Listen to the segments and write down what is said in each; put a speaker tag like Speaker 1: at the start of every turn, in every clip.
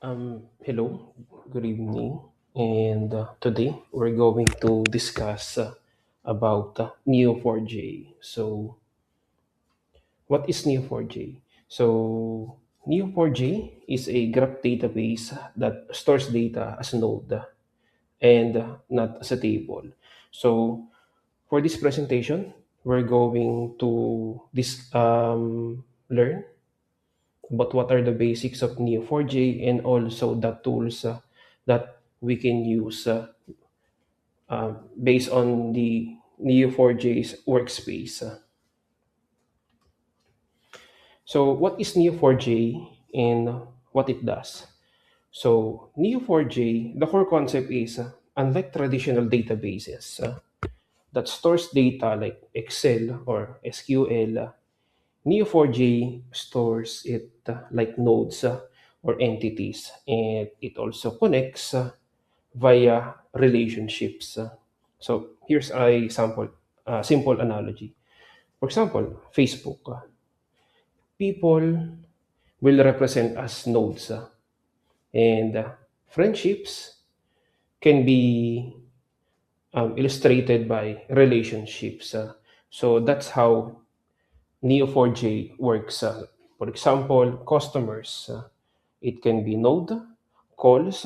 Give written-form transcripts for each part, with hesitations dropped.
Speaker 1: Hello, good evening. And today we're going to discuss about Neo4j. So, what is Neo4j? So, Neo4j is a graph database that stores data as a node and not as a table. So, for this presentation, we're going to learn about what are the basics of Neo4j and also the tools that we can use based on the Neo4j's workspace. So what is Neo4j and what it does? So Neo4j, the core concept is unlike traditional databases that stores data like Excel or SQL, Neo4j stores it like nodes or entities, and it also connects via relationships. So here's a simple analogy. For example, Facebook. People will represent as nodes, and friendships can be illustrated by relationships. So that's how Neo4j works. For example, customers, it can be node, calls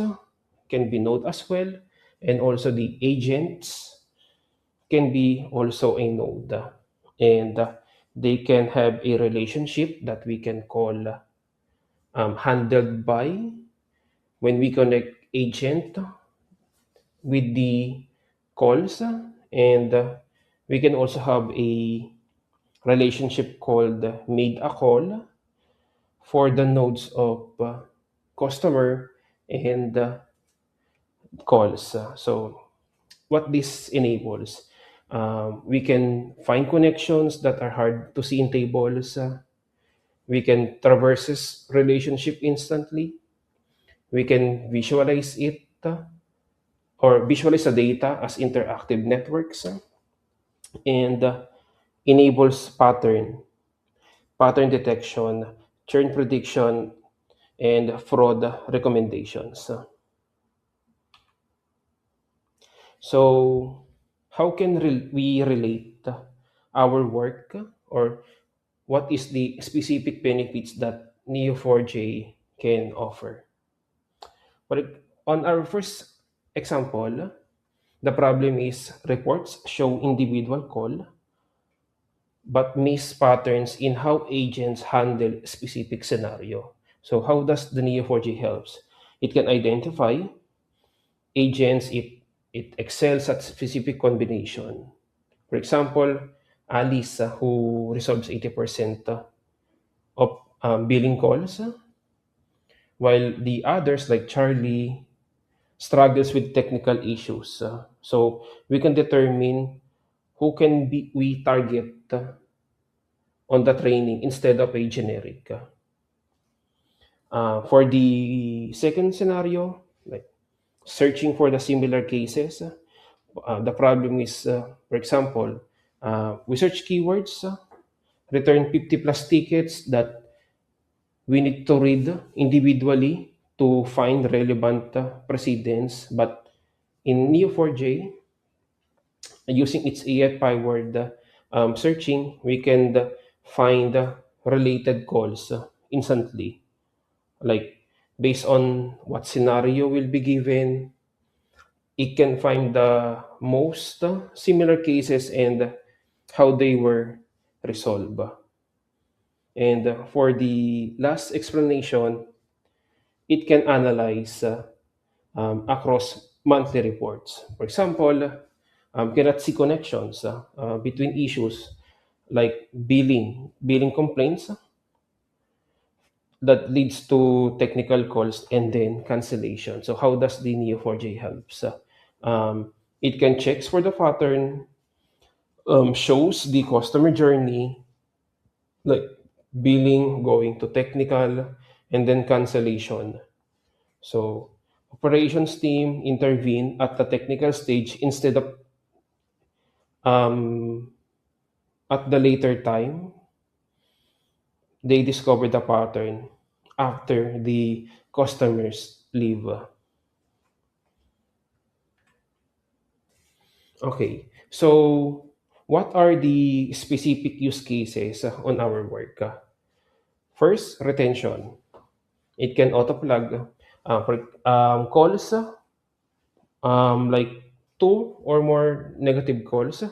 Speaker 1: can be node as well, and also the agents can be also a node. And they can have a relationship that we can call handled by when we connect agent with the calls, and we can also have a relationship called made a call for the nodes of customer and calls. So what this enables, we can find connections that are hard to see in tables. We can traverse this relationship instantly. We can visualize it or visualize the data as interactive networks, and enables pattern detection, churn prediction, and fraud recommendations. So, how can we relate our work, or what is the specific benefits that Neo4j can offer? But on our first example, the problem is reports show individual call but miss patterns in how agents handle specific scenario. So how does the Neo4j helps? It can identify agents, it excels at specific combination. For example, Alice, who resolves 80% of billing calls, while the others like Charlie struggles with technical issues. So we can determine who can be we target on the training instead of a generic. For the second scenario, like searching for the similar cases, the problem is, for example, we search keywords, return 50 plus tickets that we need to read individually to find relevant precedents. But in Neo4j, using its AI-powered searching, we can find related calls instantly. Like based on what scenario will be given, it can find the most similar cases and how they were resolved. And for the last explanation, it can analyze across monthly reports. For example, cannot see connections between issues like billing complaints that leads to technical calls and then cancellation. So how does the Neo4j helps? It can checks for the pattern, shows the customer journey, like billing going to technical and then cancellation. So operations team intervene at the technical stage instead of um, at the later time. They discover the pattern after the customers live. Okay, so what are the specific use cases on our work? First, retention. It can auto-plug calls, like two or more negative calls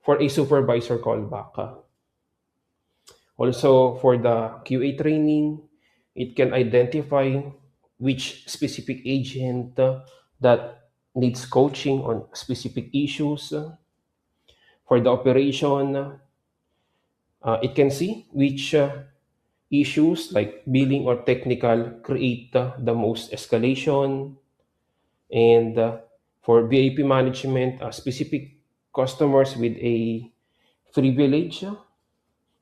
Speaker 1: for a supervisor callback. Also, for the QA training, it can identify which specific agent that needs coaching on specific issues. For the operation, it can see which issues like billing or technical create the most escalation. And for VIP management, specific customers with a privilege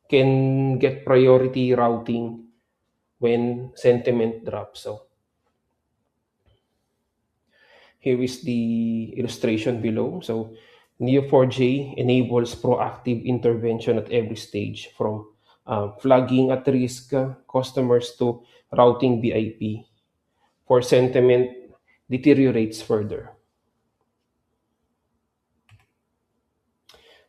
Speaker 1: can get priority routing when sentiment drops. So here is the illustration below. So Neo4j enables proactive intervention at every stage, from flagging at risk customers to routing VIP for sentiment deteriorates further.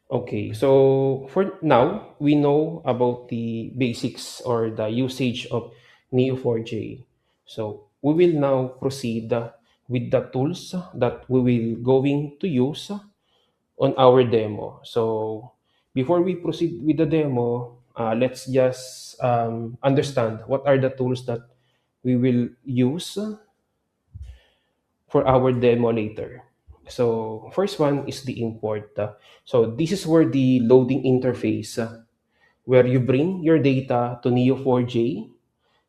Speaker 1: Okay, so for now, we know about the basics or the usage of Neo4j. So we will now proceed with the tools that we will going to use on our demo. So before we proceed with the demo, let's just understand what are the tools that we will use for our demo later. So first one is the import. So this is where the loading interface, where you bring your data to Neo4j,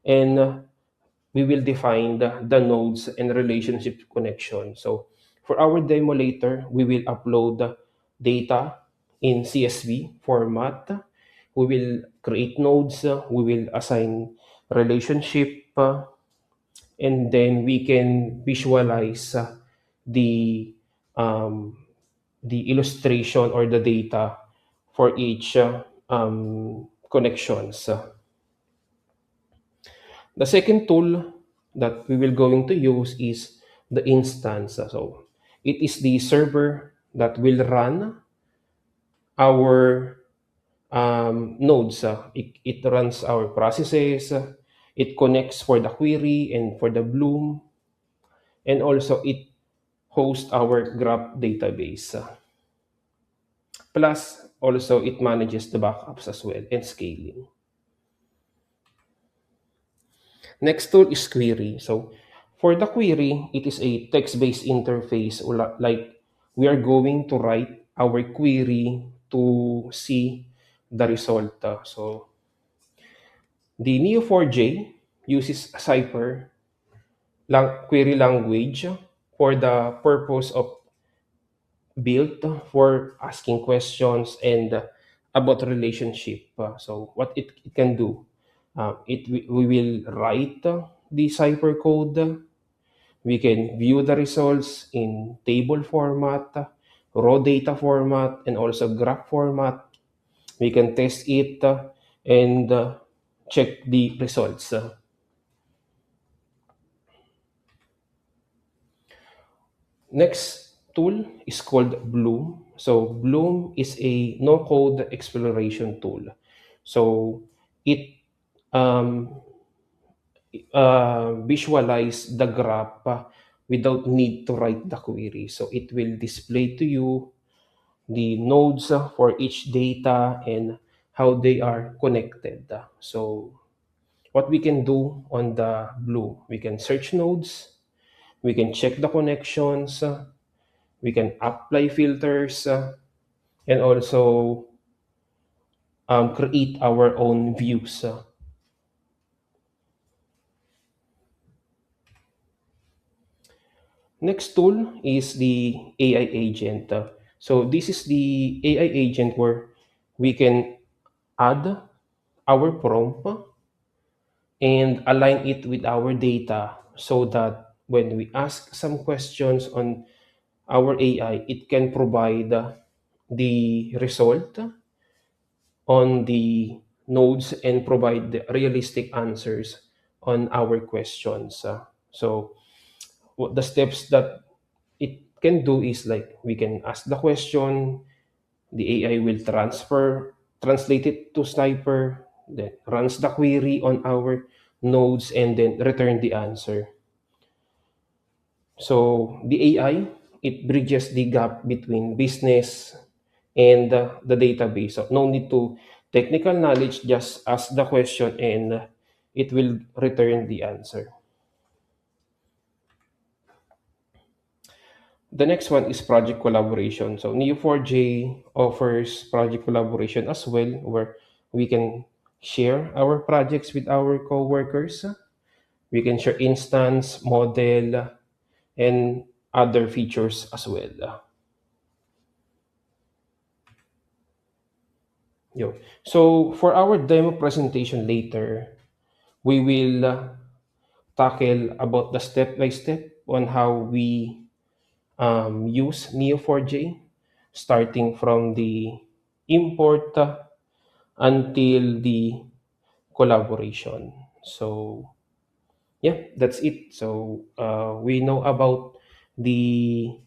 Speaker 1: and we will define the nodes and relationship connection. So for our demo later, we will upload data in CSV format. We will create nodes. We will assign relationship, and then we can visualize the um, the illustration or the data for each connections. The second tool that we will going to use is the instance. So it is the server that will run our nodes. It runs our processes. It connects for the query and for the Bloom, and also it hosts our graph database. Plus, also it manages the backups as well and scaling. Next tool is query. So for the query, it is a text-based interface, like we are going to write our query to see the result. So the Neo4j uses Cypher query language for the purpose of built for asking questions and about relationship. So what it can do, we will write the cipher code. We can view the results in table format, raw data format, and also graph format. We can test it and check the results. Next tool is called Bloom. So Bloom is a no-code exploration tool. So it um, visualize the graph without need to write the query. So it will display to you the nodes for each data and how they are connected. So what we can do on the Bloom, we can search nodes, we can check the connections, we can apply filters, and also create our own views. Next tool is the AI agent. So this is the AI agent where we can add our prompt and align it with our data, so that when we ask some questions on our AI, it can provide the result on the nodes and provide the realistic answers on our questions. So what the steps that it can do is like we can ask the question, the AI will translate it to Sniper, then runs the query on our nodes and then return the answer. So the AI, it bridges the gap between business and the database. So no need to technical knowledge, just ask the question and it will return the answer. The next one is project collaboration. So Neo4j offers project collaboration as well, where we can share our projects with our coworkers. We can share instance, model, and other features as well. Yo. So for our demo presentation later, we will tackle about the step by step on how we use Neo4j, starting from the import until the collaboration. So yeah, that's it. So we know about the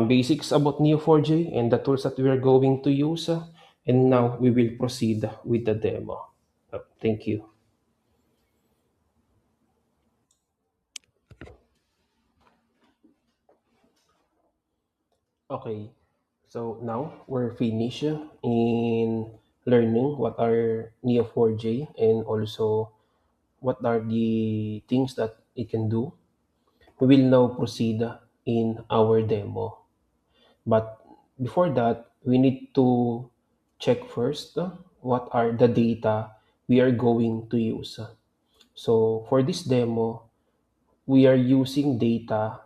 Speaker 1: basics about Neo4j and the tools that we are going to use. And now we will proceed with the demo. Thank you. Okay, so now we're finished in learning what are Neo4j and also what are the things that it can do. We will now proceed in our demo. But before that, we need to check first what are the data we are going to use. So for this demo, we are using data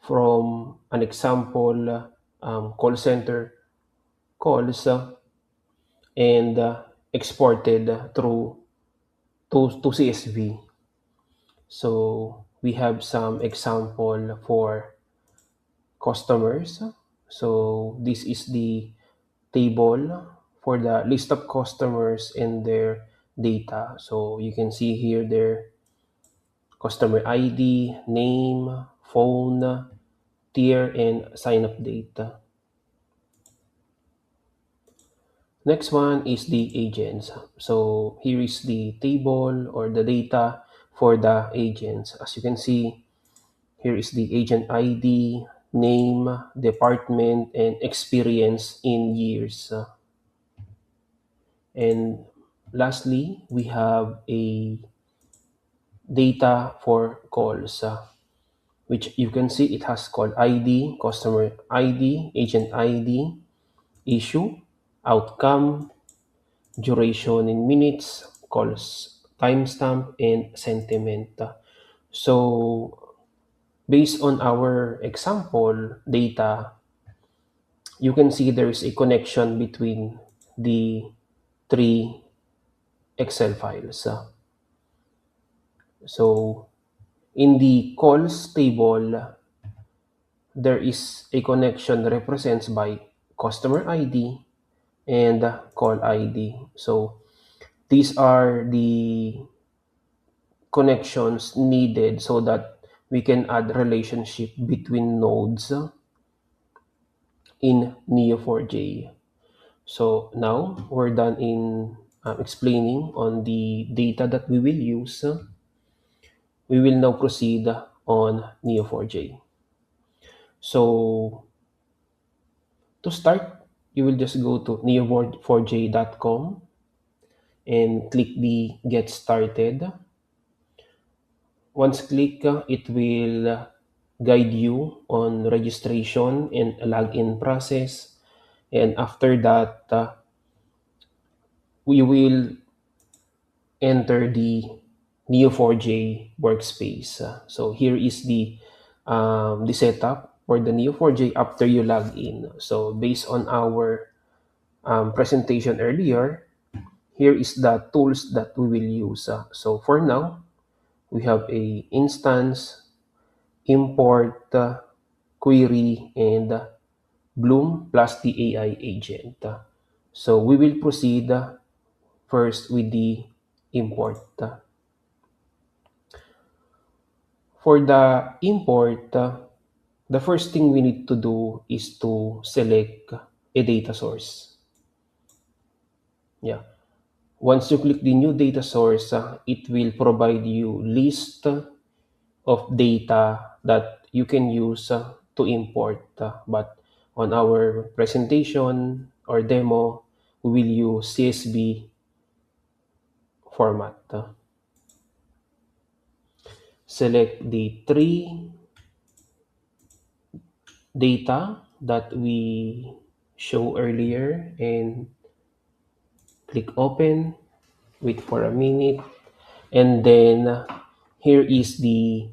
Speaker 1: from an example call center calls and exported through to CSV. So we have some example for customers. So this is the table for the list of customers and their data. So you can see here their customer ID, name, phone, tier, and sign up data. Next one is the agents. So here is the table or the data for the agents. As you can see, here is the agent ID, name, department, and experience in years. And lastly, we have a data for calls, which you can see it has call ID, customer ID, agent ID, issue, outcome, duration in minutes, calls, timestamp, and sentiment. So based on our example data, you can see there is a connection between the three Excel files. So in the calls table, there is a connection represents by customer ID and call ID. So these are the connections needed so that we can add relationship between nodes in Neo4j. So now we're done in explaining on the data that we will use. We will now proceed on Neo4j. So to start, you will just go to neo4j.com and click the Get Started. Once click, it will guide you on registration and login process. And after that, we will enter the Neo4j workspace. So here is the setup for the Neo4j after you log in. So based on our presentation earlier, here is the tools that we will use. So for now, we have a instance, import, query, and Bloom plus the AI agent. So we will proceed first with the import. For the import, the first thing we need to do is to select a data source. Yeah. Once you click the new data source, it will provide you list of data that you can use to import. But on our presentation or demo, we will use CSV format. Select the three data that we show earlier and click open. Wait for a minute, and then here is the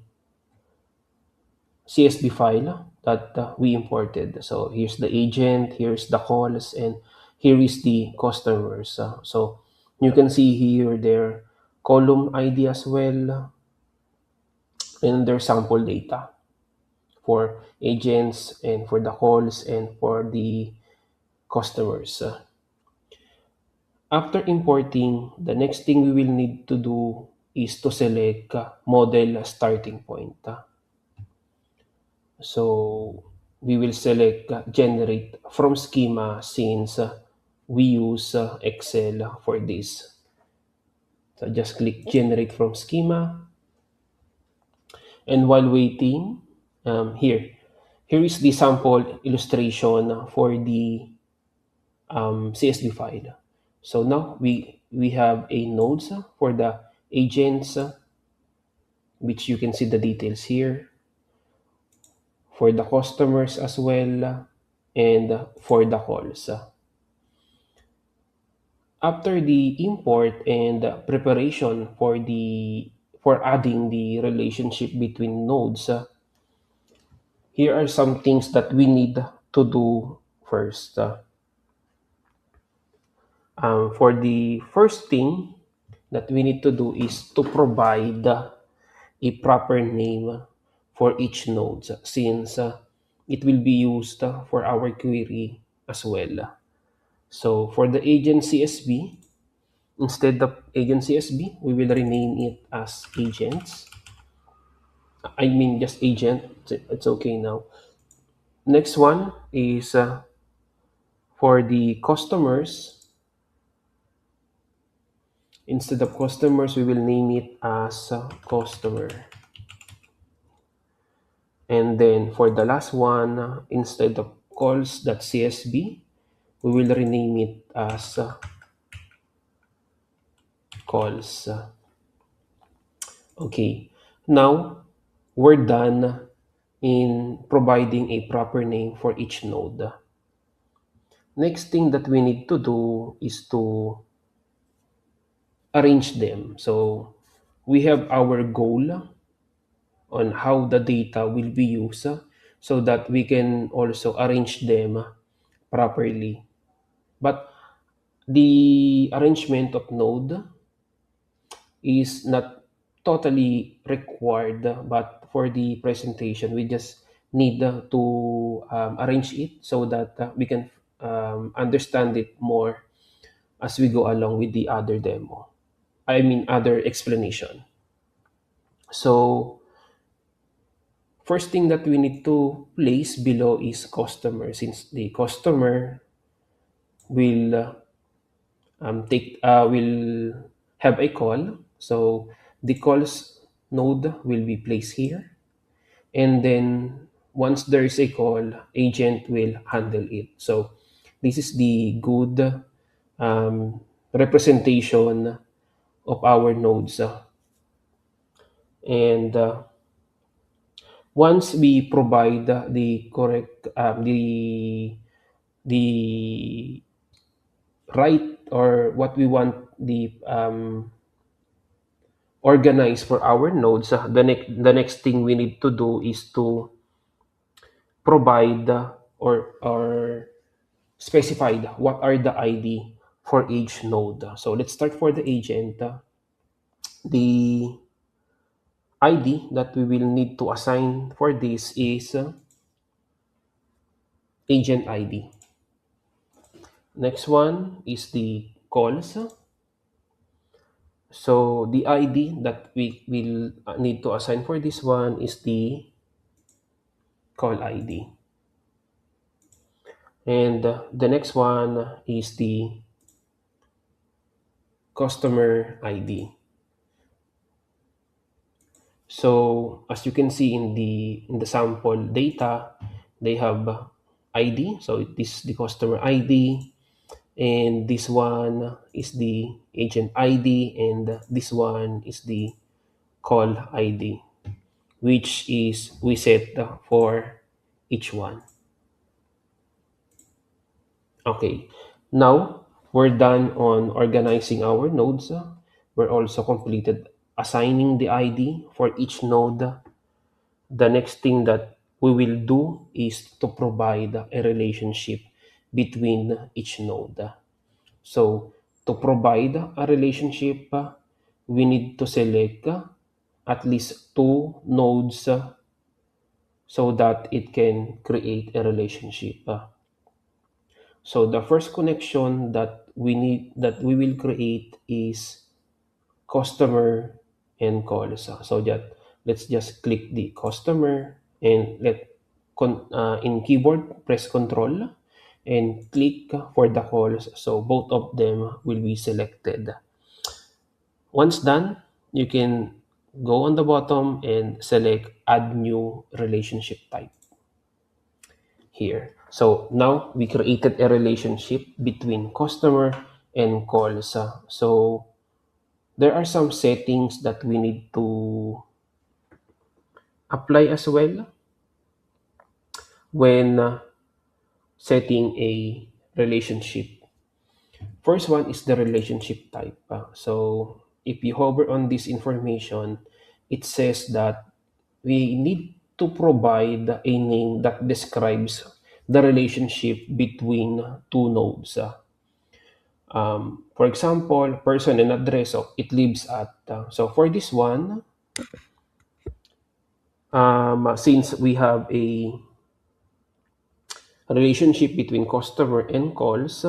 Speaker 1: CSV file that we imported. So here's the agent, here's the calls, and here is the customers. So you can see here their column ID as well, and their sample data for agents and for the calls and for the customers. After importing, the next thing we will need to do is to select model starting point. So we will select generate from schema since we use Excel for this. So just click generate from schema, and while waiting, here is the sample illustration for the CSV file. So now we have a nodes for the agents, which you can see the details here, for the customers as well, and for the calls. After the import and preparation for adding the relationship between nodes, here are some things that we need to do first. For the first thing that we need to do is to provide a proper name for each node since it will be used for our query as well. So for the agent CSV, instead of agent CSV, we will rename it as agents. I mean just agent. It's okay now. Next one is for the customers. Instead of customers, we will name it as customer. And then for the last one, instead of calls.csv, we will rename it as calls. Okay, now we're done in providing a proper name for each node. Next thing that we need to do is to arrange them. So we have our goal on how the data will be used so that we can also arrange them properly. But the arrangement of node is not totally required, but for the presentation, we just need to arrange it so that we can understand it more as we go along with the other demo. I mean, other explanation. So, first thing that we need to place below is customer, since the customer will will have a call. So the calls node will be placed here, and then once there is a call, agent will handle it. So this is the good representation of our nodes. And once we provide the correct the right or what we want the organize for our nodes, the next thing we need to do is to provide or specify what are the ID for each node. So let's start for the agent. The ID that we will need to assign for this is agent ID. Next one is the calls. So the ID that we will need to assign for this one is the call ID. And the next one is the customer ID. So as you can see in the sample data, they have ID. So this is the customer ID, and this one is the agent ID, and this one is the call ID, which is we set for each one. Okay, now we're done on organizing our nodes. We're also completed assigning the ID for each node. The next thing that we will do is to provide a relationship between each node. So to provide a relationship, we need to select at least two nodes so that it can create a relationship. So the first connection that we will create is customer and calls. So that let's just click the customer and in keyboard press control and click for the calls. So both of them will be selected. Once done, you can go on the bottom and select add new relationship type here. So now we created a relationship between customer and calls. So there are some settings that we need to apply as well when setting a relationship. First one is the relationship type. So if you hover on this information, it says that we need to provide a name that describes the relationship between two nodes. For example, person and address, so it lives at. So for this one, since we have a relationship between customer and calls,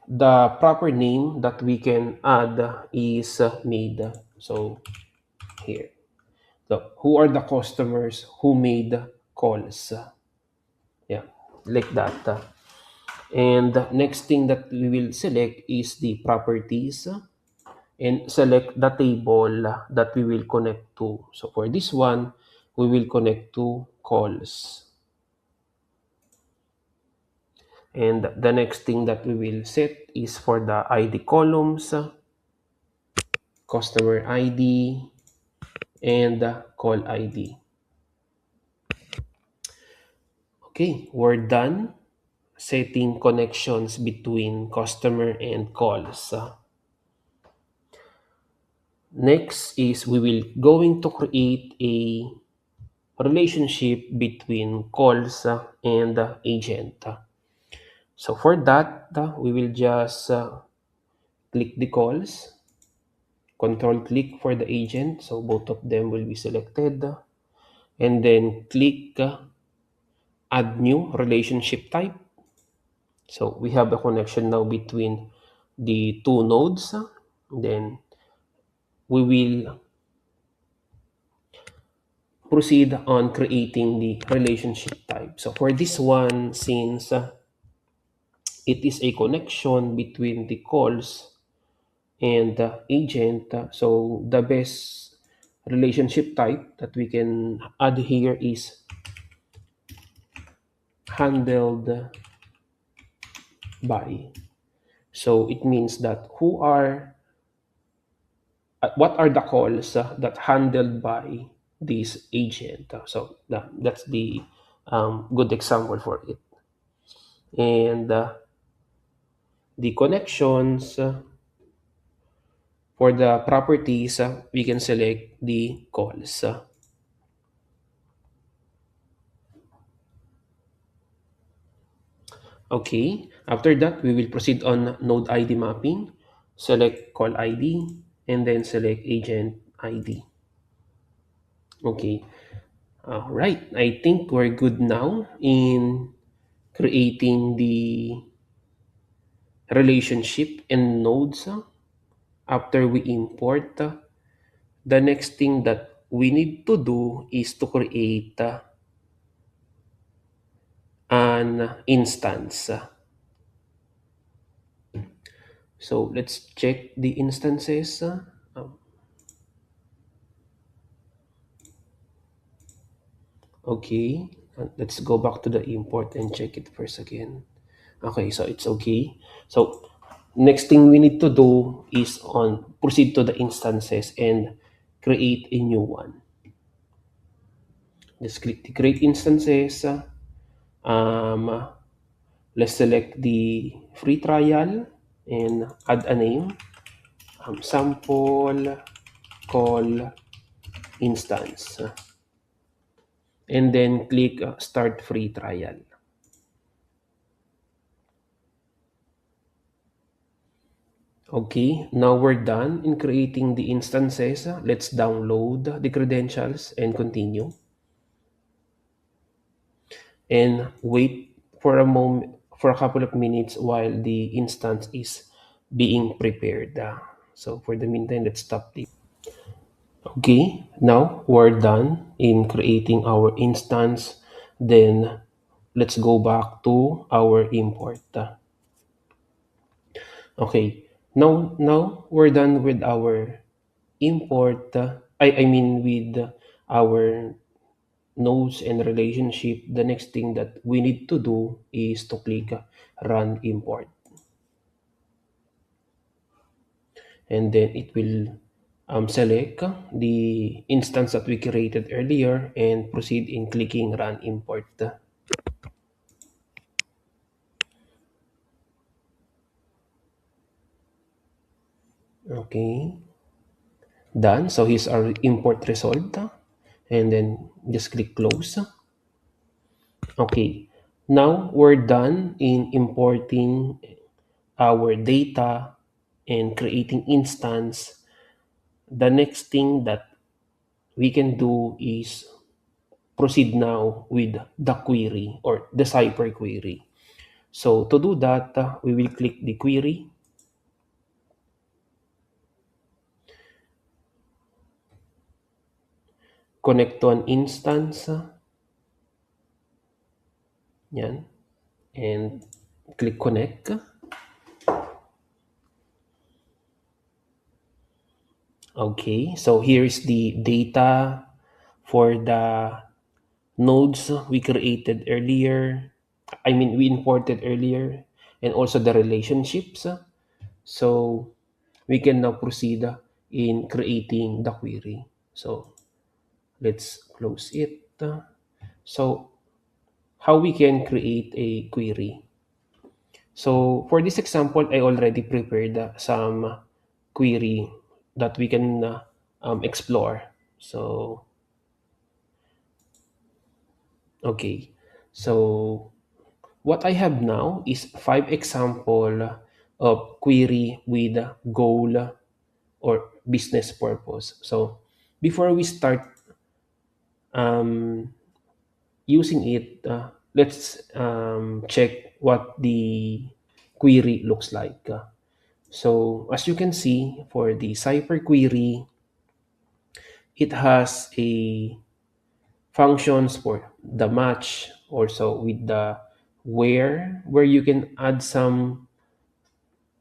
Speaker 1: the proper name that we can add is made. So here, who are the customers who made calls? Yeah, like that. And the next thing that we will select is the properties and select the table that we will connect to. So for this one, we will connect to calls. And the next thing that we will set is for the ID columns, customer ID, and call ID. Okay, we're done setting connections between customer and calls. Next is we will going to create a relationship between calls and agent. So for that, we will just click the calls, control click for the agent. So both of them will be selected. And then click add new relationship type. So we have a connection now between the two nodes. Then we will proceed on creating the relationship type. So for this one, since it is a connection between the calls and the agent, so the best relationship type that we can add here is handled by. So it means that what are the calls that handled by this agent. So that's the good example for it. And the connections for the properties, we can select the calls. Okay, after that, we will proceed on node ID mapping. Select call ID and then select agent ID. Okay, all right. I think we're good now in creating the relationship and nodes after we import, the next thing that we need to do is to create an instance. So let's check the instances. Okay, let's go back to the import and check it first again. Okay, so it's okay. So next thing we need to do is on proceed to the instances and create a new one. Just click the create instances. Um, let's select the free trial and add a name. Sample call instance. And then click start free trial. Okay, now we're done in creating the instances. Let's download the credentials and continue. And wait for a moment, for a couple of minutes while the instance is being prepared. So for the meantime, let's stop the. Okay, now we're done in creating our instance. Then let's go back to our import. Okay, now we're done with our import. I mean with our nodes and relationship. The next thing that we need to do is to click run import, and then it will select the instance that we created earlier and proceed in clicking run import. Okay, done. So here's our import result, and then just click close. Okay, now we're done in importing our data and creating instance. The next thing that we can do is proceed now with the query or the Cypher query. So to do that, we will click the query, connect to an instance, yan, and click connect. Okay, so here is the data for the nodes we created earlier. I mean, we imported earlier, and also the relationships. So we can now proceed in creating the query. So let's close it. So how we can create a query? So for this example, I already prepared some query that we can explore. So okay, so what I have now is 5 example of query with goal or business purpose. So before we start um, using it, let's check what the query looks like. So as you can see, for the Cypher query, it has a functions for the match, also with the where you can add some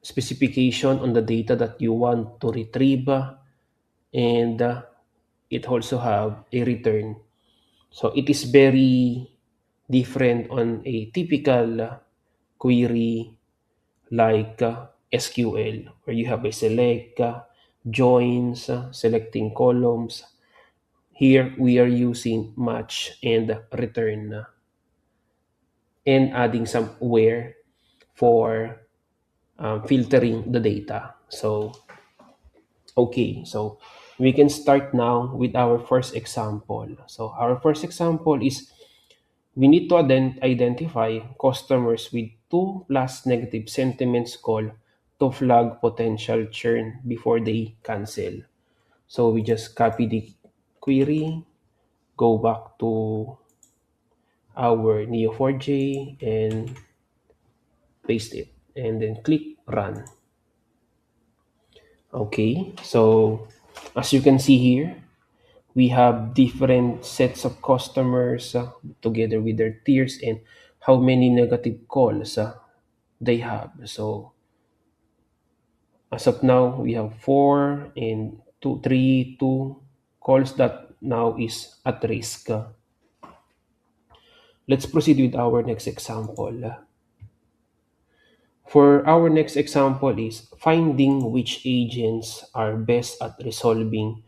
Speaker 1: specification on the data that you want to retrieve, and it also have a return. So it is very different on a typical query like SQL, where you have a select, joins, selecting columns. Here we are using match and return, and adding some where for filtering the data. So okay, so we can start now with our first example. So our first example is we need to identify customers with 2+ negative sentiments call to flag potential churn before they cancel. So we just copy the query, go back to our Neo4j and paste it, and then click run. Okay, so as you can see here, we have different sets of customers together with their tiers and how many negative calls they have. So as of now, we have four and two calls that now is at risk. Let's proceed with our next example. For our next example is finding which agents are best at resolving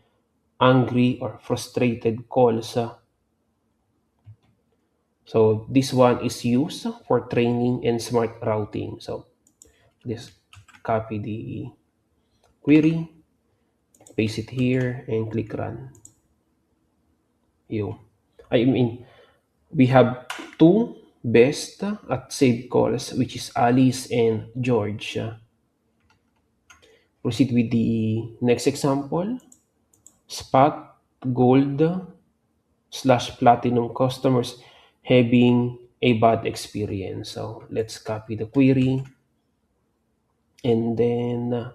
Speaker 1: angry or frustrated calls. So this one is used for training and smart routing. So just copy the query, paste it here, and click run. You, I mean, we have two best at save calls, which is Alice and George. Proceed with the next example. Spot gold slash platinum customers having a bad experience. So let's copy the query and then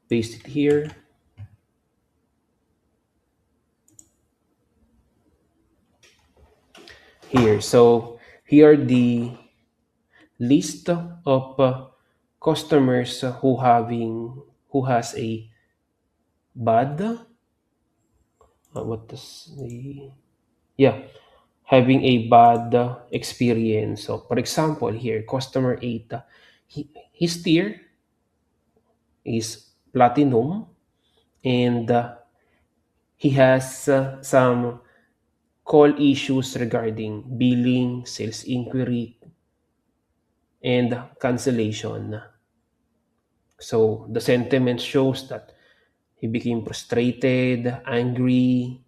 Speaker 1: paste it here. Here, so here are the list of customers who has a bad what does the yeah having a bad experience. So for example here customer 8, his tier is platinum and he has some call issues regarding billing, sales inquiry, and cancellation. So the sentiment shows that he became frustrated, angry,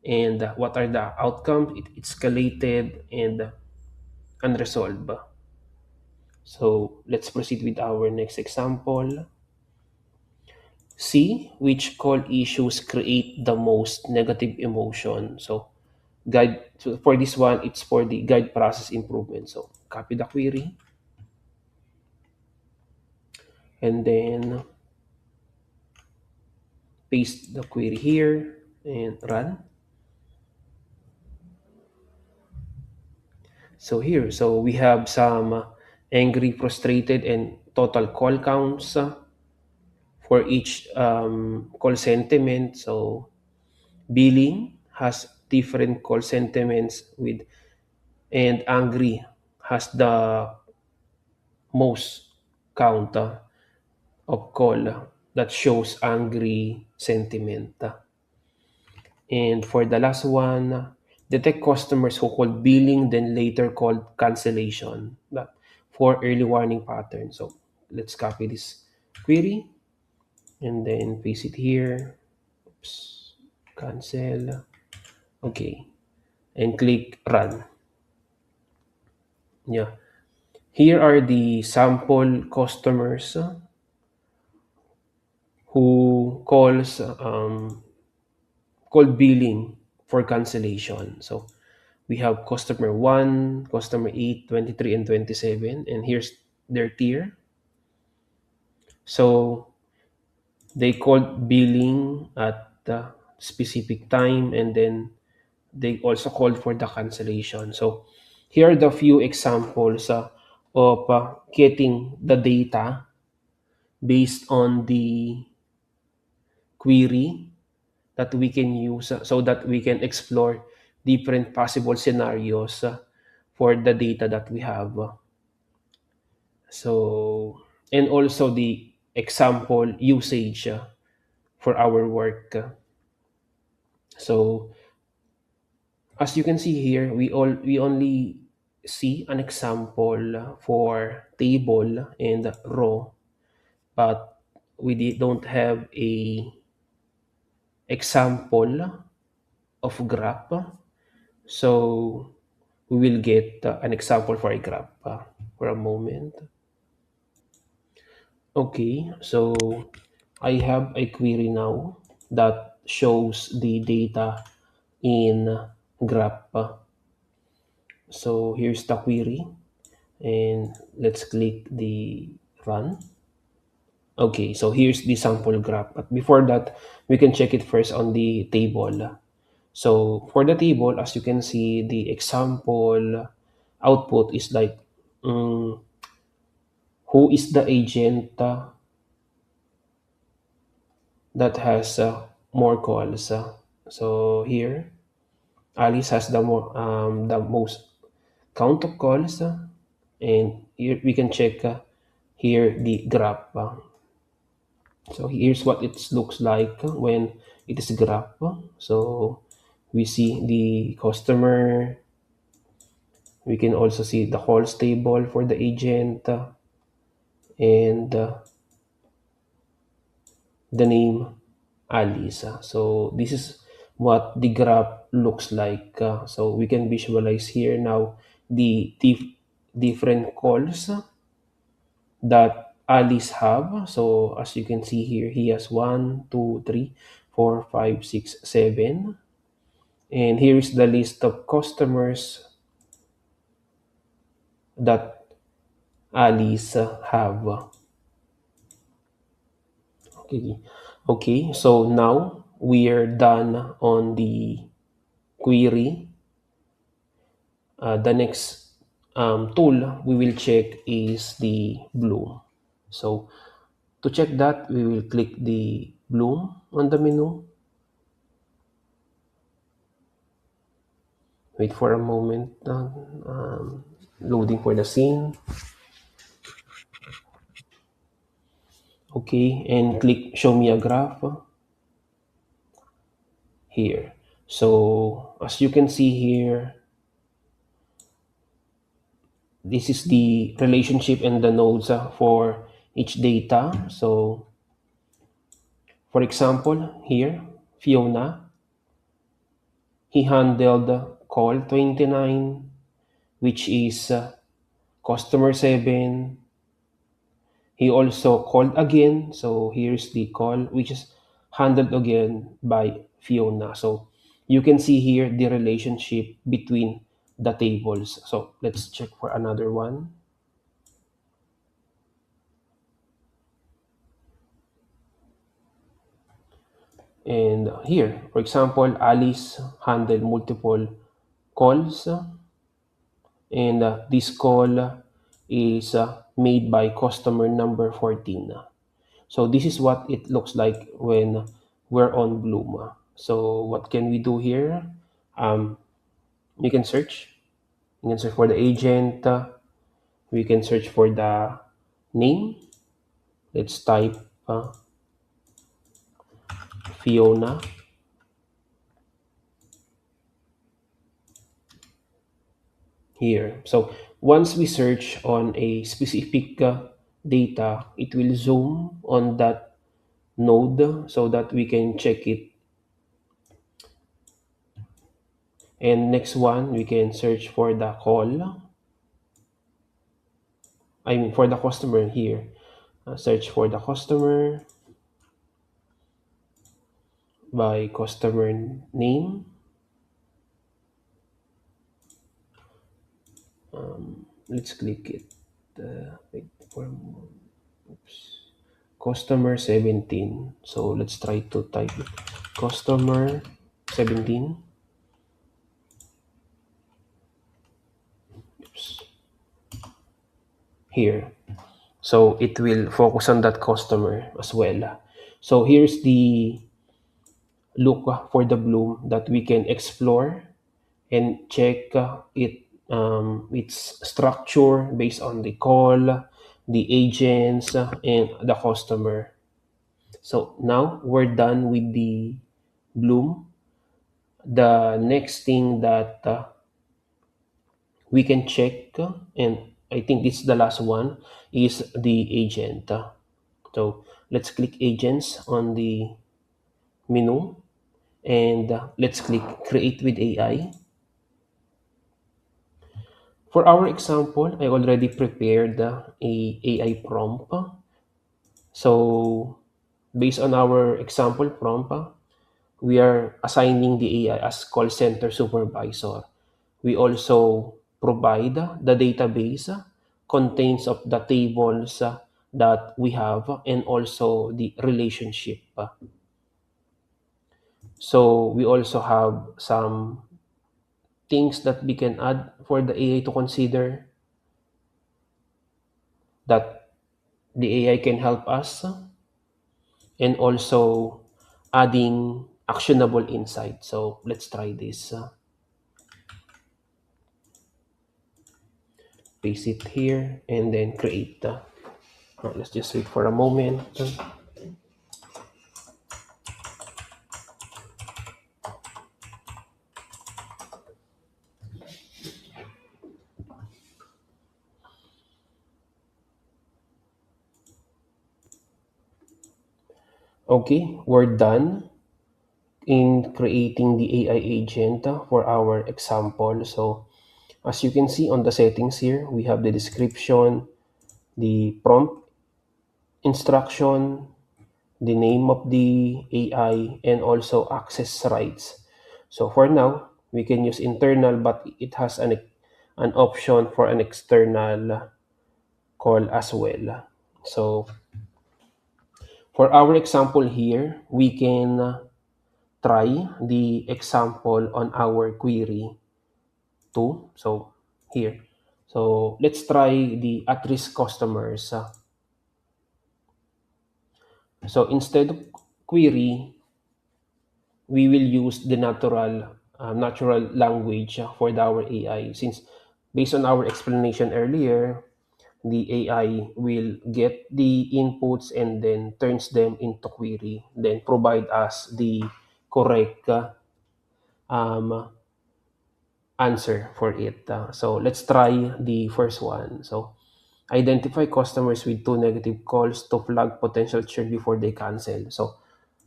Speaker 1: and what are the outcomes? It escalated and unresolved. So let's proceed with our next example. See which call issues create the most negative emotion. So for this one, it's for the guide process improvement. So copy the query and then paste the query here and run. So here, so we have some angry, frustrated, and total call counts for each call sentiment. So billing has different call sentiments with, and angry has the most count of call that shows angry sentiment. And for the last one, detect customers who called billing then later called cancellation that for early warning pattern. So let's copy this query and then paste it here. Oops. Cancel. Okay. And click run. Yeah. Here are the sample customers who called billing for cancellation. So we have customer 1, customer 8, 23, and 27. And here's their tier. So they called billing at the specific time and then they also called for the cancellation. So here are the few examples of getting the data based on the query that we can use so that we can explore different possible scenarios for the data that we have. So, and also the example usage for our work. So, as you can see here, we only see an example for table and row, but don't have a example of graph. So we will get an example for a graph for a moment. Okay, so I have a query now that shows the data in graph. So here's the query. and let's click the run. Okay, so here's the sample graph. But before that, we can check it first on the table. So for the table, as you can see, the example output is like mm, who is the agent that has more calls. So here, Alice has the most count of calls, and here we can check here the graph. So here's what it looks like when it is graph. So we see the customer. We can also see the calls table for the agent and the name Alice. So this is what the graph looks like. So we can visualize here now the different calls that Alice have. So as you can see here, he has 1, 2, 3, 4, 5, 6, 7. And here is the list of customers that Alice have. Okay. Okay, so now we are done on the query. The next tool we will check is the Bloom. So to check that, we will click the Bloom on the menu. Wait for a moment. Loading for the scene. Okay, and click Show Me a Graph here. So as you can see here, this is the relationship and the nodes for each data. So for example, here, Fiona, he handled call 29, which is customer 7. He also called again. So here's the call, which is handled again by Fiona. So you can see here the relationship between the tables. So let's check for another one. And here, for example, Alice handled multiple calls, and this call is made by customer number 14. So this is what it looks like when we're on Bloom. So what can we do here? Um, you can search. You can search for the agent. We can search for the name. Let's type Fiona. Here. So once we search on a specific data, it will zoom on that node so that we can check it. And next one, we can search for the call. I mean, for the customer here. Search for the customer by customer name. Let's click it. Wait for oops. Customer 17. So let's try to type it. Customer 17. Oops. Here. So it will focus on that customer as well. So here's the look for the Bloom that we can explore and check its structure based on the call, the agents, and the customer. So now we're done with the Bloom. The next thing that we can check, and I think this is the last one, is the agent. So let's click agents on the menu, and let's click create with AI. For our example, I already prepared a AI prompt. So based on our example prompt, we are assigning the AI as call center supervisor. We also provide the database contains of the tables that we have and also the relationship. So we also have some things that we can add for the AI to consider that the AI can help us, and also adding actionable insight. So let's try this. Paste it here and then create. Let's just wait for a moment. Okay, we're done in creating the AI agent for our example. So as you can see on the settings here, we have the description, the prompt instruction, the name of the AI, and also access rights. So for now, we can use internal, but it has an option for an external call as well. So for our example here, we can try the example on our query too. So here, so let's try the at-risk customers. So instead of query, we will use the natural language for our AI, since based on our explanation earlier, the AI will get the inputs and then turns them into query, then provide us the correct um, answer for it. So let's try the first one. So identify customers with two negative calls to flag potential churn before they cancel. So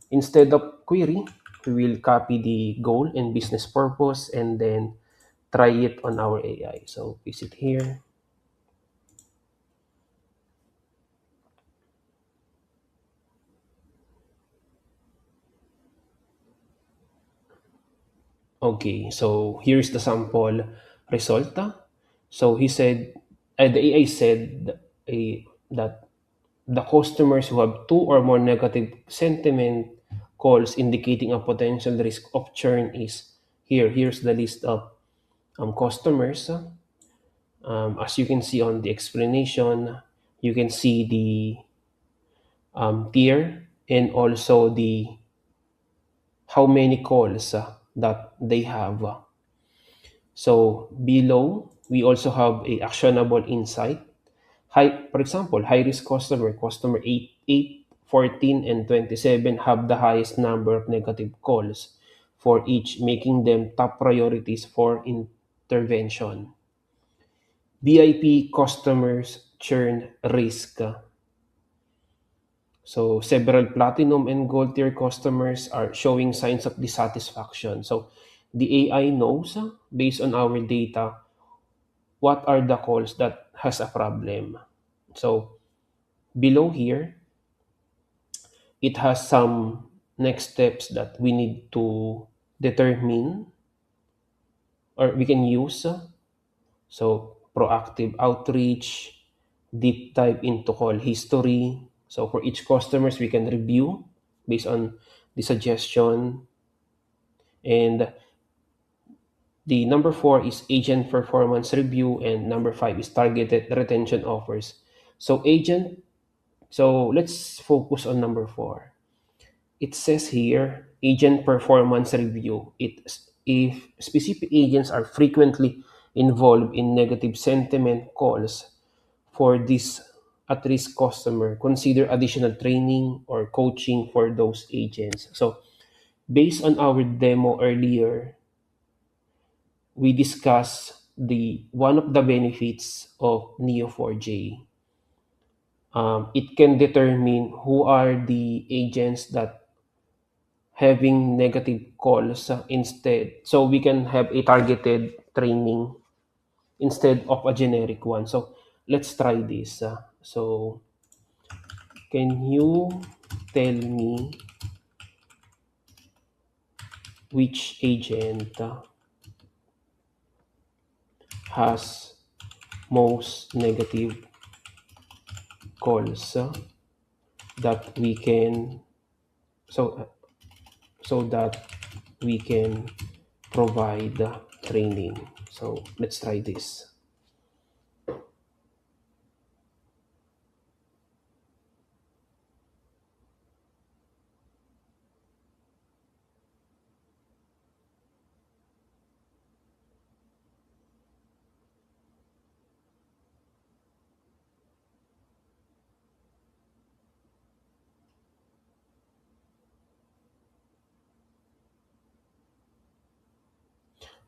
Speaker 1: instead of query, we will copy the goal and business purpose and then try it on our AI. So paste it here. Okay, so here's the sample result. So he said, the AI said that the customers who have two or more negative sentiment calls indicating a potential risk of churn is here. Here's the list of customers. As you can see on the explanation, you can see the tier and also the how many calls that they have. So below, we also have a actionable insight. For example, high risk customer 8, 14, and 27 have the highest number of negative calls for each, making them top priorities for intervention. VIP customers churn risk. So several platinum and gold tier customers are showing signs of dissatisfaction. So the AI knows, based on our data, what are the calls that has a problem. So below here, it has some next steps that we need to determine or we can use. So proactive outreach, deep dive into call history. So for each customers, we can review based on the suggestion. And the number four is agent performance review, and number five is targeted retention offers. So let's focus on number four. It says here agent performance review. If specific agents are frequently involved in negative sentiment calls for this at-risk customer, consider additional training or coaching for those agents. So based on our demo earlier, we discussed the one of the benefits of Neo4j. It can determine who are the agents that having negative calls instead. So we can have a targeted training instead of a generic one. So let's try this. So can you tell me which agent has most negative calls that we can so so that we can provide training. So let's try this.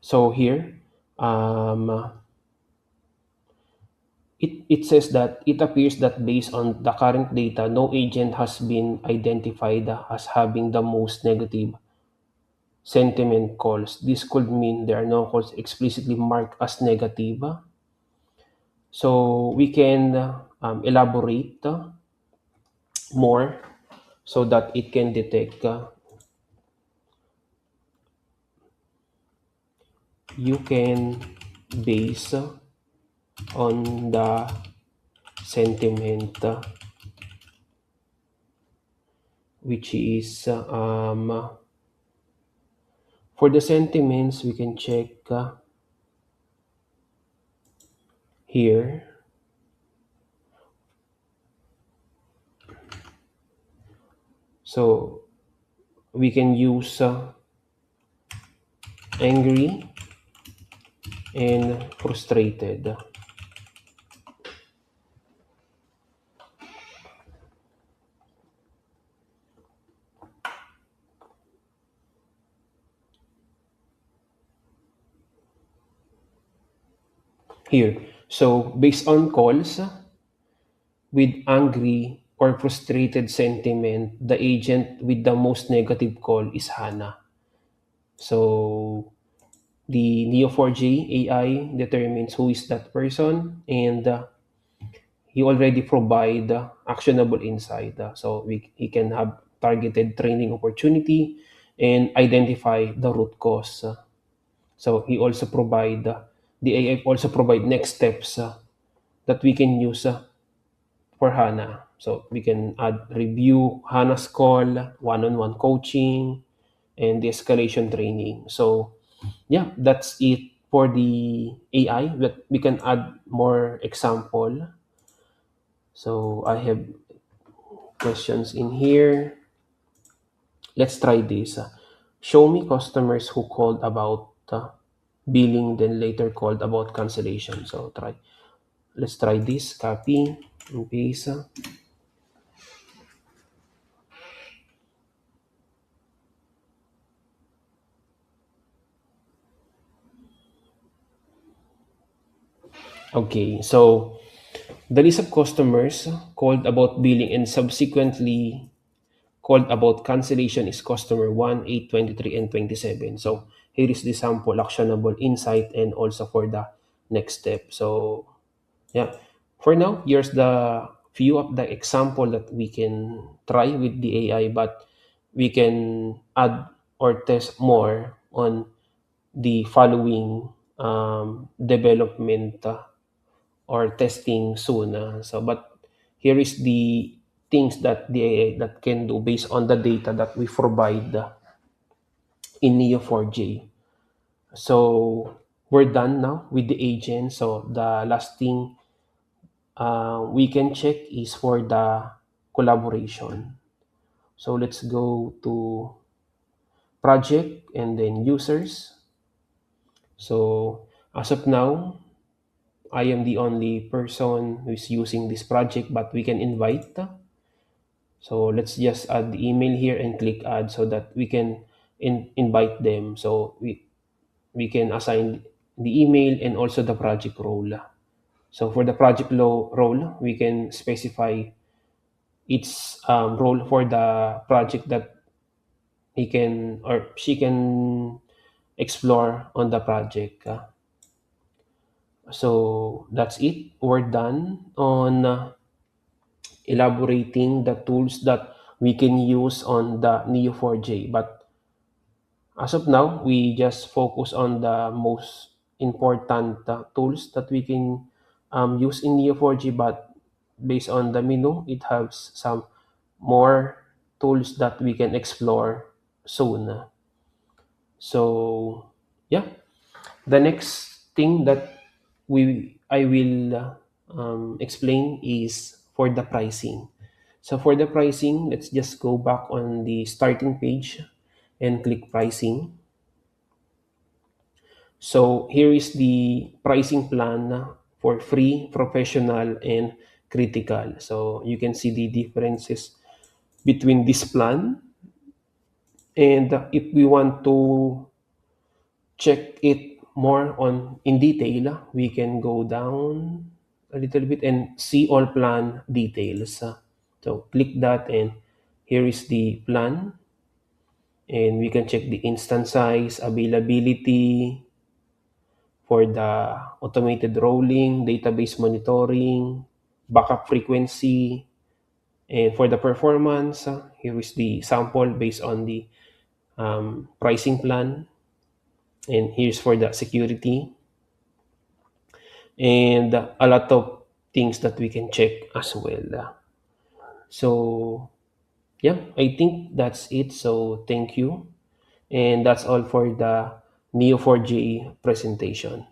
Speaker 1: So here, um, it says that it appears that based on the current data, no agent has been identified as having the most negative sentiment calls. This could mean there are no calls explicitly marked as negative. So we can elaborate more so that it can detect. You can base on the sentiment, which is for the sentiments we can check here. So we can use angry and frustrated. Here, so based on calls with angry or frustrated sentiment, the agent with the most negative call is Hannah. So the Neo4j AI determines who is that person, and he already provide actionable insight. So he can have targeted training opportunity and identify the root cause. So he also provide the AI also provide next steps that we can use for HANA. So we can add review HANA's call, one-on-one coaching, and the escalation training. So yeah, that's it for the AI. But we can add more example. So I have questions in here. Let's try this. Show me customers who called about billing, then later called about cancellation. So try. Let's try this. Copy and paste. Okay, so the list of customers called about billing and subsequently called about cancellation is customer 1, 8, 23, and 27. So here is the sample actionable insight and also for the next step. So yeah, for now, here's the few of the example that we can try with the AI, but we can add or test more on the following development or testing soon. But here is the things that the AI that can do based on the data that we provide in Neo4j. So we're done now with the agent. So the last thing we can check is for the collaboration. So let's go to project and then users. So as of now, I am the only person who is using this project, but we can invite. So let's just add the email here and click add so that we can invite them. So we can assign the email and also the project role. So for the role, we can specify its role for the project that he can or she can explore on the project. So that's it. We're done on elaborating the tools that we can use on the Neo4j. But as of now, we just focus on the most important tools that we can used in Neo4j, but based on the menu, it has some more tools that we can explore soon. So yeah, the next thing that we I will explain is for the pricing. So for the pricing, let's just go back on the starting page and click pricing. So here is the pricing plan for free, professional, and critical. So you can see the differences between this plan. And if we want to check it more on in detail, we can go down a little bit and see all plan details. So click that, and here is the plan, and we can check the instance size, availability for the automated rolling, database monitoring, backup frequency, and for the performance, here is the sample based on the pricing plan, and here's for the security, and a lot of things that we can check as well. So yeah, I think that's it. So thank you, and that's all for the Neo4j presentation.